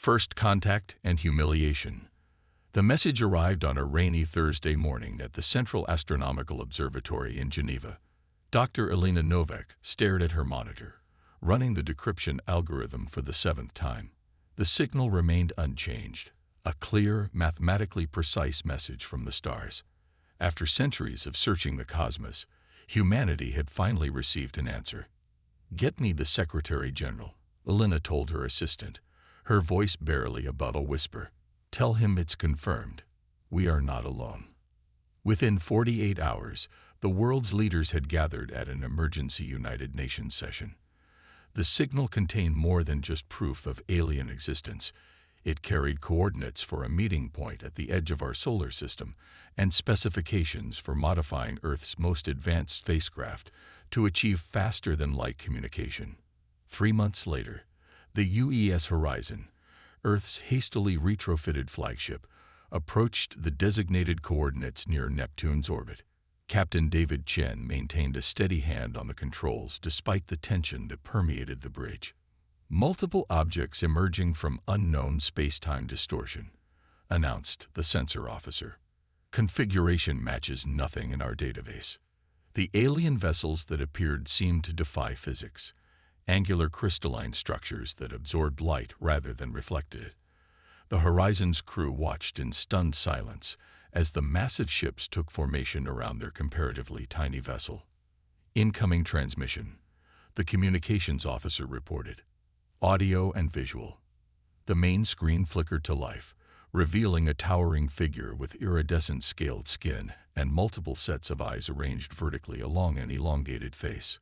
First contact and humiliation. The message arrived on a rainy Thursday morning at the Central Astronomical Observatory in Geneva. Dr. Elena Novak stared at her monitor, running the decryption algorithm for the 7th time. The signal remained unchanged, a clear, mathematically precise message from the stars. After centuries of searching the cosmos, humanity had finally received an answer. "Get me the Secretary General," Elena told her assistant, her voice barely above a whisper. "Tell him it's confirmed. We are not alone." Within 48 hours, the world's leaders had gathered at an emergency United Nations session. The signal contained more than just proof of alien existence. It carried coordinates for a meeting point at the edge of our solar system and specifications for modifying Earth's most advanced spacecraft to achieve faster-than-light communication. 3 months later, the UES Horizon, Earth's hastily retrofitted flagship, approached the designated coordinates near Neptune's orbit. Captain David Chen maintained a steady hand on the controls despite the tension that permeated the bridge. "Multiple objects emerging from unknown space-time distortion," announced the sensor officer. "Configuration matches nothing in our database. The alien vessels that appeared seemed to defy physics, angular crystalline structures that absorbed light rather than reflected it." The Horizon's crew watched in stunned silence as the massive ships took formation around their comparatively tiny vessel. "Incoming transmission," the communications officer reported. "Audio and visual." The main screen flickered to life, revealing a towering figure with iridescent scaled skin and multiple sets of eyes arranged vertically along an elongated face.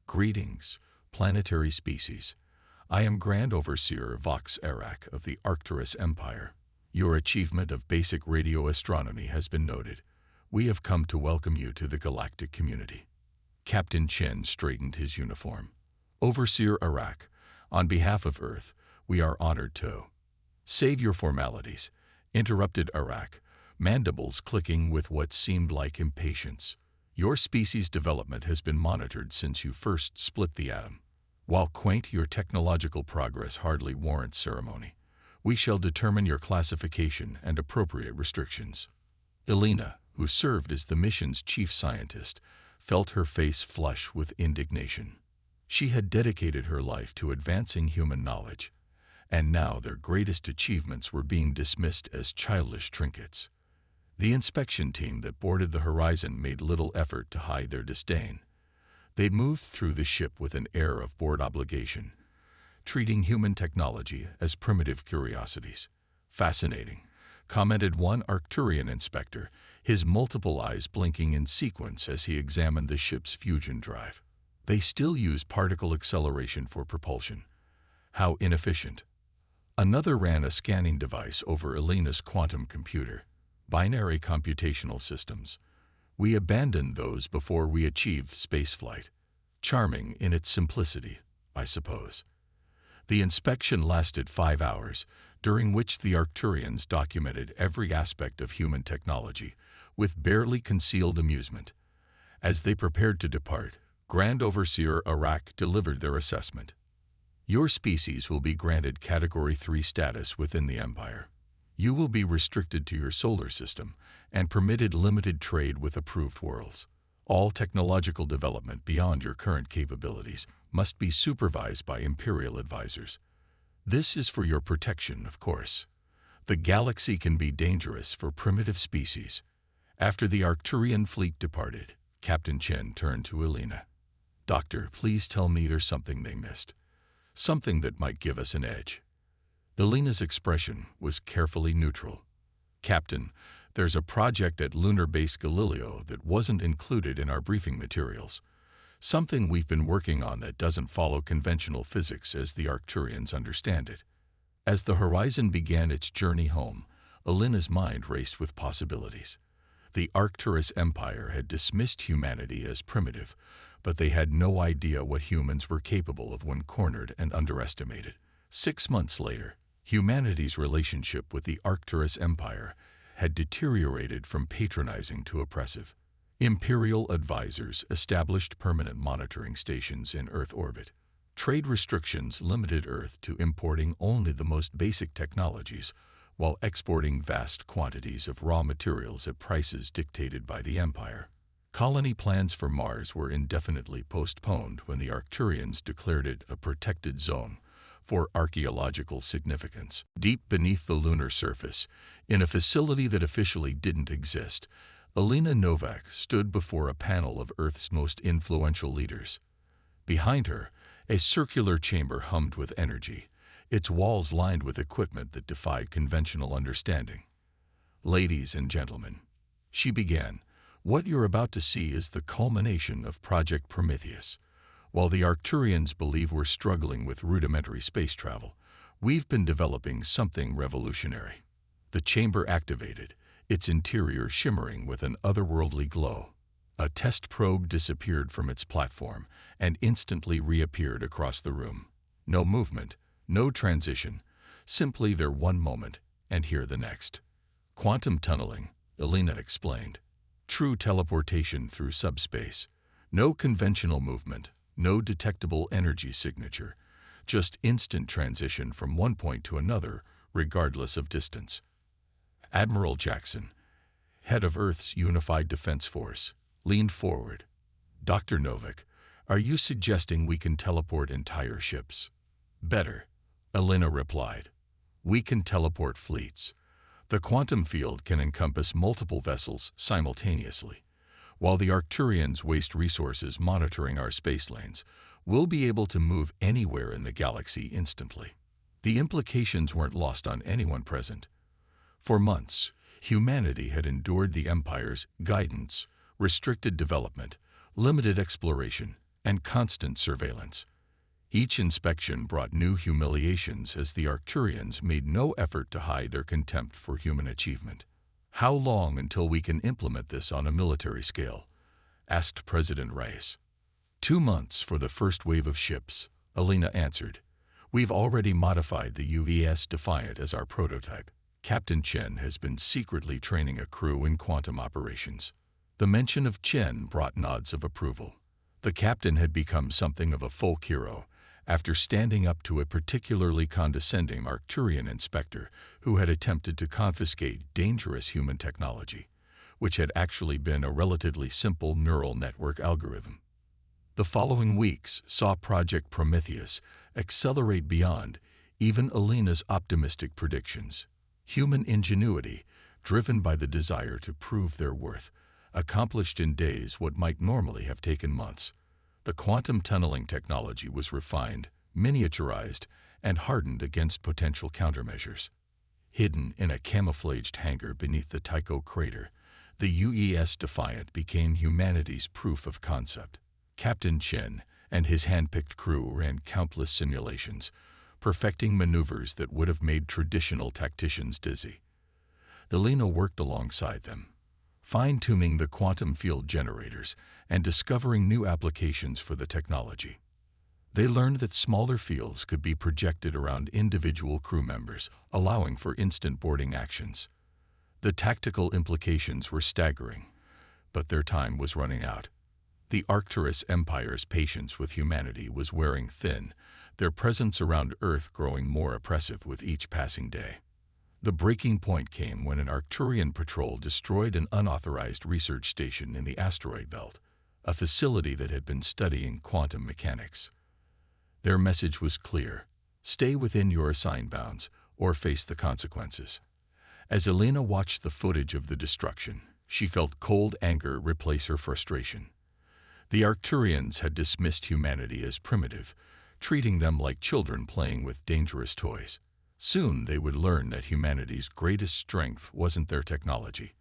"Greetings, planetary species. I am Grand Overseer Vox Arak of the Arcturus Empire. Your achievement of basic radio astronomy has been noted. We have come to welcome you to the galactic community." Captain Chen straightened his uniform. "Overseer Arak, on behalf of Earth, we are honored to—" "Save your formalities," interrupted Arak, mandibles clicking with what seemed like impatience. "Your species' development has been monitored since you first split the atom. While quaint, your technological progress hardly warrants ceremony. We shall determine your classification and appropriate restrictions." Elena, who served as the mission's chief scientist, felt her face flush with indignation. She had dedicated her life to advancing human knowledge, and now their greatest achievements were being dismissed as childish trinkets. The inspection team that boarded the Horizon made little effort to hide their disdain. They moved through the ship with an air of bored obligation, treating human technology as primitive curiosities. "Fascinating," commented one Arcturian inspector, his multiple eyes blinking in sequence as he examined the ship's fusion drive. "They still use particle acceleration for propulsion. How inefficient." Another ran a scanning device over Elena's quantum computer. "Binary computational systems. We abandoned those before we achieved spaceflight. Charming in its simplicity, I suppose." The inspection lasted 5 hours, during which the Arcturians documented every aspect of human technology, with barely concealed amusement. As they prepared to depart, Grand Overseer Arak delivered their assessment. "Your species will be granted Category 3 status within the Empire. You will be restricted to your solar system and permitted limited trade with approved worlds. All technological development beyond your current capabilities must be supervised by Imperial advisors. This is for your protection, of course. The galaxy can be dangerous for primitive species." After the Arcturian fleet departed, Captain Chen turned to Elena. "Doctor, please tell me there's something they missed. Something that might give us an edge." Elena's expression was carefully neutral. "Captain, there's a project at Lunar Base Galileo that wasn't included in our briefing materials. Something we've been working on that doesn't follow conventional physics as the Arcturians understand it." As the Horizon began its journey home, Elena's mind raced with possibilities. The Arcturus Empire had dismissed humanity as primitive, but they had no idea what humans were capable of when cornered and underestimated. 6 months later, humanity's relationship with the Arcturus Empire had deteriorated from patronizing to oppressive. Imperial advisors established permanent monitoring stations in Earth orbit. Trade restrictions limited Earth to importing only the most basic technologies, while exporting vast quantities of raw materials at prices dictated by the Empire. Colony plans for Mars were indefinitely postponed when the Arcturians declared it a protected zone for archaeological significance. Deep beneath the lunar surface, in a facility that officially didn't exist, Alina Novak stood before a panel of Earth's most influential leaders. Behind her, a circular chamber hummed with energy, its walls lined with equipment that defied conventional understanding. "Ladies and gentlemen," she began, "what you're about to see is the culmination of Project Prometheus. While the Arcturians believe we're struggling with rudimentary space travel, we've been developing something revolutionary." The chamber activated, its interior shimmering with an otherworldly glow. A test probe disappeared from its platform and instantly reappeared across the room. No movement, no transition, simply there one moment and here the next. "Quantum tunneling," Alina explained. "True teleportation through subspace. No conventional movement, no detectable energy signature, just instant transition from one point to another, regardless of distance." Admiral Jackson, head of Earth's Unified Defense Force, leaned forward. "Dr. Novak, are you suggesting we can teleport entire ships?" "Better," Alina replied. "We can teleport fleets. The quantum field can encompass multiple vessels simultaneously. While the Arcturians waste resources monitoring our space lanes, we'll be able to move anywhere in the galaxy instantly." The implications weren't lost on anyone present. For months, humanity had endured the Empire's guidance, restricted development, limited exploration, and constant surveillance. Each inspection brought new humiliations as the Arcturians made no effort to hide their contempt for human achievement. "How long until we can implement this on a military scale?" asked President Reyes. 2 months for the first wave of ships," Alina answered. "We've already modified the UVS Defiant as our prototype. Captain Chen has been secretly training a crew in quantum operations." The mention of Chen brought nods of approval. The captain had become something of a folk hero after standing up to a particularly condescending Arcturian inspector who had attempted to confiscate dangerous human technology, which had actually been a relatively simple neural network algorithm. The following weeks saw Project Prometheus accelerate beyond even Alina's optimistic predictions. Human ingenuity, driven by the desire to prove their worth, accomplished in days what might normally have taken months. The quantum tunneling technology was refined, miniaturized, and hardened against potential countermeasures. Hidden in a camouflaged hangar beneath the Tycho crater, the UES Defiant became humanity's proof of concept. Captain Chen and his hand-picked crew ran countless simulations, perfecting maneuvers that would have made traditional tacticians dizzy. Alina worked alongside them, fine-tuning the quantum field generators and discovering new applications for the technology. They learned that smaller fields could be projected around individual crew members, allowing for instant boarding actions. The tactical implications were staggering, but their time was running out. The Arcturus Empire's patience with humanity was wearing thin, their presence around Earth growing more oppressive with each passing day. The breaking point came when an Arcturian patrol destroyed an unauthorized research station in the asteroid belt, a facility that had been studying quantum mechanics. Their message was clear: stay within your assigned bounds or face the consequences. As Alina watched the footage of the destruction, she felt cold anger replace her frustration. The Arcturians had dismissed humanity as primitive, treating them like children playing with dangerous toys. Soon they would learn that humanity's greatest strength wasn't their technology.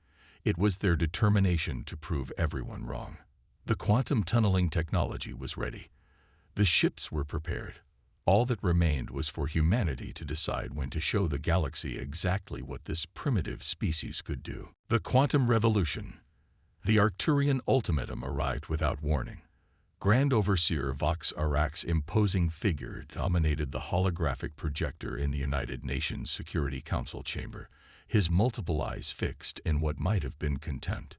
It was their determination to prove everyone wrong. The quantum tunneling technology was ready. The ships were prepared. All that remained was for humanity to decide when to show the galaxy exactly what this primitive species could do. The quantum revolution. The Arcturian ultimatum arrived without warning. Grand Overseer Vox Arak's imposing figure dominated the holographic projector in the United Nations Security Council chamber, his multiple eyes fixed in what might have been contempt.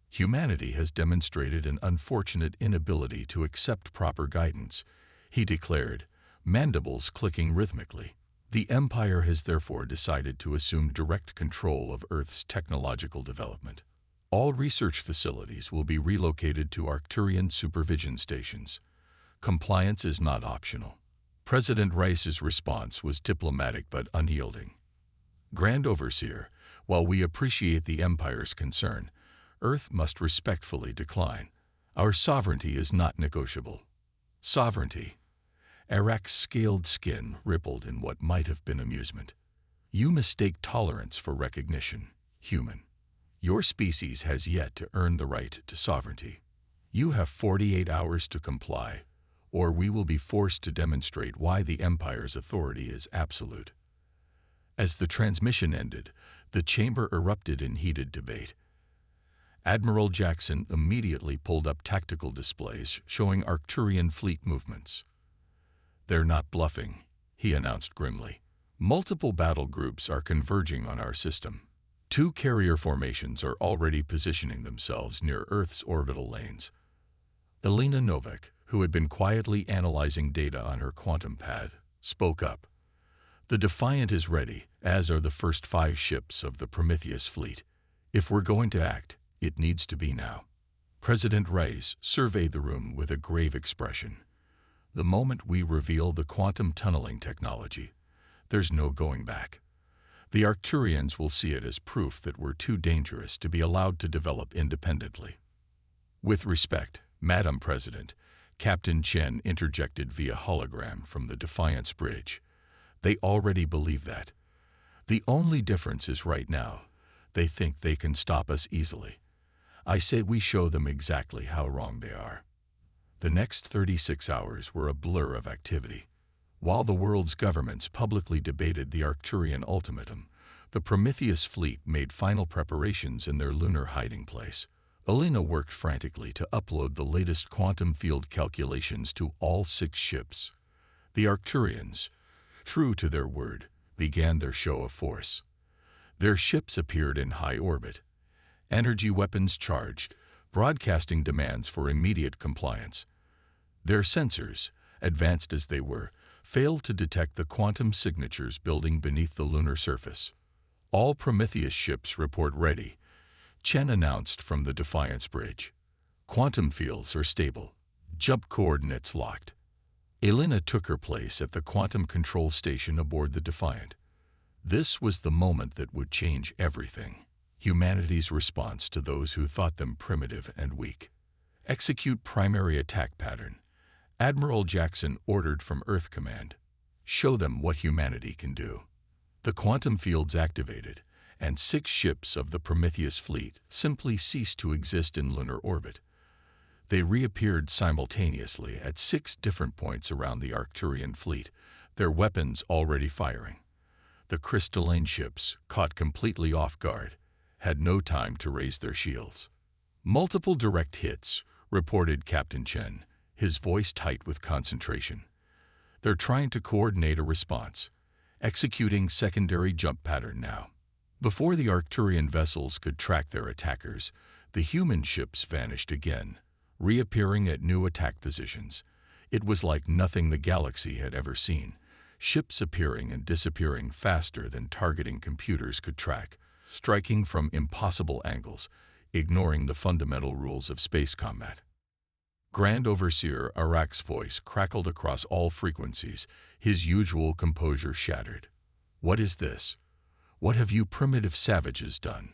Humanity has demonstrated an unfortunate inability to accept proper guidance. he declared, mandibles clicking rhythmically. The Empire has therefore decided to assume direct control of Earth's technological development. All research facilities will be relocated to Arcturian supervision stations. Compliance is not optional. President Rice's response was diplomatic but unyielding. Grand Overseer, while we appreciate the Empire's concern, Earth must respectfully decline. Our sovereignty is not negotiable. Sovereignty. Arak's scaled skin rippled in what might have been amusement. You mistake tolerance for recognition, human. Your species has yet to earn the right to sovereignty. You have 48 hours to comply, or we will be forced to demonstrate why the Empire's authority is absolute. As the transmission ended, the chamber erupted in heated debate. Admiral Jackson immediately pulled up tactical displays showing Arcturian fleet movements. "They're not bluffing," he announced grimly. "Multiple battle groups are converging on our system. 2 carrier formations are already positioning themselves near Earth's orbital lanes." Elena Novak, who had been quietly analyzing data on her quantum pad, spoke up. "The Defiant is ready, as are the first 5 ships of the Prometheus fleet. If we're going to act, it needs to be now." President Rice surveyed the room with a grave expression. "The moment we reveal the quantum tunneling technology, there's no going back. The Arcturians will see it as proof that we're too dangerous to be allowed to develop independently." "With respect, Madam President," Captain Chen interjected via hologram from the Defiance bridge. "They already believe that. The only difference is right now, they think they can stop us easily. I say we show them exactly how wrong they are." The next 36 hours were a blur of activity. While the world's governments publicly debated the Arcturian ultimatum, the Prometheus fleet made final preparations in their lunar hiding place. Elena worked frantically to upload the latest quantum field calculations to all 6 ships. The Arcturians, true to their word, began their show of force. Their ships appeared in high orbit, energy weapons charged, broadcasting demands for immediate compliance. Their sensors, advanced as they were, failed to detect the quantum signatures building beneath the lunar surface. "All Prometheus ships report ready," Chen announced from the Defiance bridge. "Quantum fields are stable. Jump coordinates locked." Elena took her place at the quantum control station aboard the Defiant. This was the moment that would change everything. Humanity's response to those who thought them primitive and weak. "Execute primary attack pattern," Admiral Jackson ordered from Earth Command. "Show them what humanity can do." The quantum fields activated, and 6 ships of the Prometheus fleet simply ceased to exist in lunar orbit. They reappeared simultaneously at 6 different points around the Arcturian fleet, their weapons already firing. The crystalline ships, caught completely off guard, had no time to raise their shields. "Multiple direct hits," reported Captain Chen, his voice tight with concentration. "They're trying to coordinate a response. Executing secondary jump pattern now." Before the Arcturian vessels could track their attackers, the human ships vanished again, reappearing at new attack positions. It was like nothing the galaxy had ever seen, ships appearing and disappearing faster than targeting computers could track, striking from impossible angles, ignoring the fundamental rules of space combat. Grand Overseer Arak's voice crackled across all frequencies, his usual composure shattered. "What is this? What have you primitive savages done?"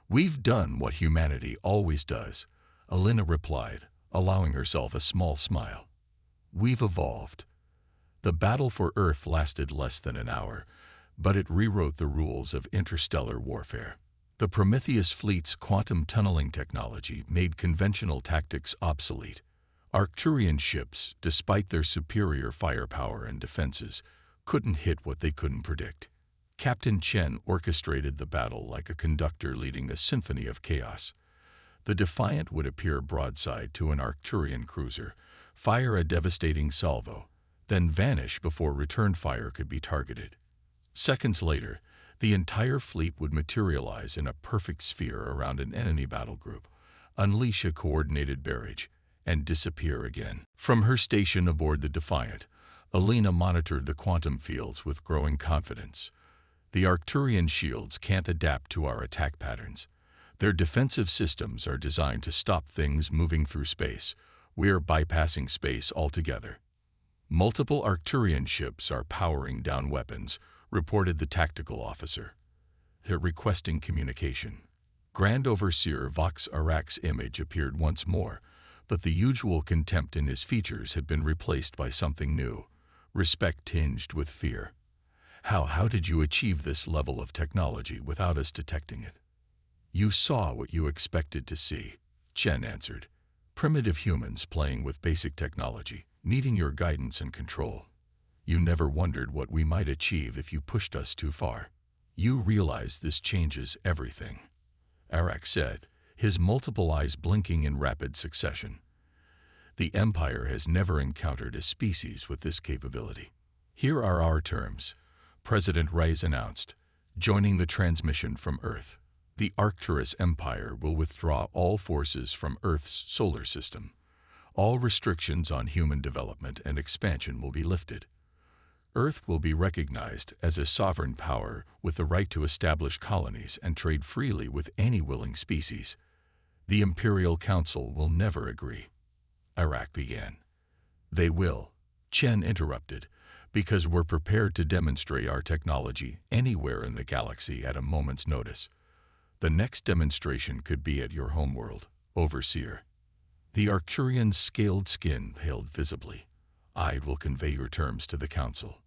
"We've done what humanity always does," Elena replied, allowing herself a small smile. "We've evolved." The battle for Earth lasted less than an hour, but it rewrote the rules of interstellar warfare. The Prometheus fleet's quantum tunneling technology made conventional tactics obsolete. Arcturian ships, despite their superior firepower and defenses, couldn't hit what they couldn't predict. Captain Chen orchestrated the battle like a conductor leading a symphony of chaos. The Defiant would appear broadside to an Arcturian cruiser, fire a devastating salvo, then vanish before return fire could be targeted. Seconds later, the entire fleet would materialize in a perfect sphere around an enemy battle group, unleash a coordinated barrage, and disappear again. From her station aboard the Defiant, Alina monitored the quantum fields with growing confidence. The Arcturian shields can't adapt to our attack patterns. Their defensive systems are designed to stop things moving through space. We're bypassing space altogether. Multiple Arcturian ships are powering down weapons, reported the tactical officer. They're requesting communication. Grand Overseer Vox Arak's image appeared once more, but the usual contempt in his features had been replaced by something new, respect tinged with fear. How did you achieve this level of technology without us detecting it? You saw what you expected to see, Chen answered. Primitive humans playing with basic technology, needing your guidance and control. You never wondered what we might achieve if you pushed us too far. You realize this changes everything, Arak said, his multiple eyes blinking in rapid succession. The Empire has never encountered a species with this capability. Here are our terms, President Reyes announced, joining the transmission from Earth. The Arcturus Empire will withdraw all forces from Earth's solar system. All restrictions on human development and expansion will be lifted. Earth will be recognized as a sovereign power with the right to establish colonies and trade freely with any willing species. The Imperial Council will never agree. Arak began. They will, Chen interrupted, because we're prepared to demonstrate our technology anywhere in the galaxy at a moment's notice. The next demonstration could be at your homeworld, Overseer. The Arcturian's scaled skin paled visibly. I will convey your terms to the Council.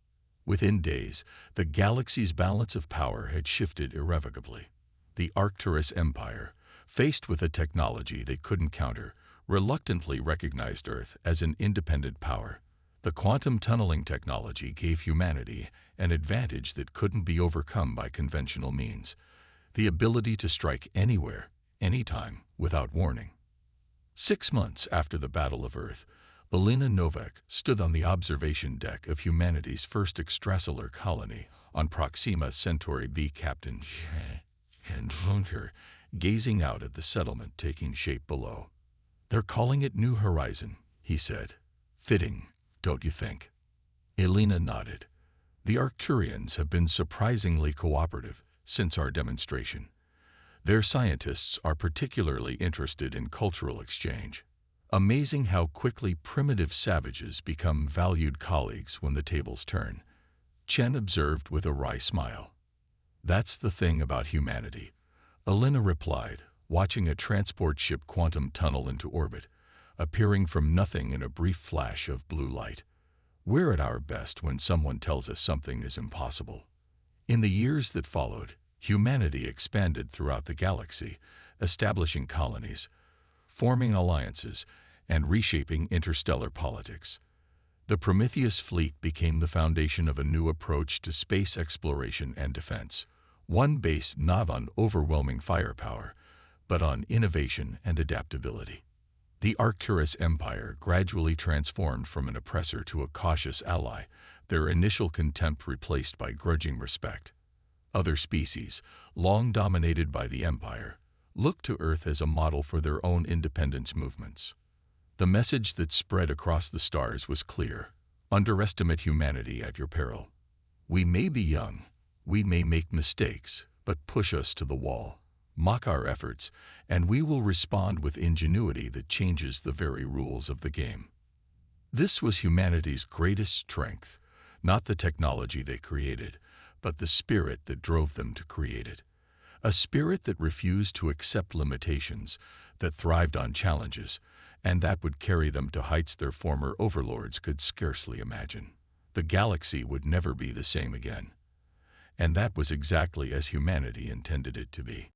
Within days, the galaxy's balance of power had shifted irrevocably. The Arcturus Empire, faced with a technology they couldn't counter, reluctantly recognized Earth as an independent power. The quantum tunneling technology gave humanity an advantage that couldn't be overcome by conventional means. The ability to strike anywhere, anytime, without warning. 6 months after the Battle of Earth, Alina Novak stood on the observation deck of humanity's first extrasolar colony on Proxima Centauri B. Captain and Lunker, gazing out at the settlement taking shape below. They're calling it New Horizon, he said. Fitting, don't you think? Alina nodded. The Arcturians have been surprisingly cooperative since our demonstration. Their scientists are particularly interested in cultural exchange. Amazing how quickly primitive savages become valued colleagues when the tables turn, Chen observed with a wry smile. That's the thing about humanity, Alina replied, watching a transport ship quantum tunnel into orbit, appearing from nothing in a brief flash of blue light. We're at our best when someone tells us something is impossible. In the years that followed, humanity expanded throughout the galaxy, establishing colonies, forming alliances, and reshaping interstellar politics. The Prometheus fleet became the foundation of a new approach to space exploration and defense, one based not on overwhelming firepower, but on innovation and adaptability. The Arcturus Empire gradually transformed from an oppressor to a cautious ally, their initial contempt replaced by grudging respect. Other species, long dominated by the Empire, looked to Earth as a model for their own independence movements. The message that spread across the stars was clear: underestimate humanity at your peril. We may be young, we may make mistakes, but push us to the wall. Mock our efforts, and we will respond with ingenuity that changes the very rules of the game. This was humanity's greatest strength, not the technology they created, but the spirit that drove them to create it. A spirit that refused to accept limitations, that thrived on challenges, and that would carry them to heights their former overlords could scarcely imagine. The galaxy would never be the same again. And that was exactly as humanity intended it to be.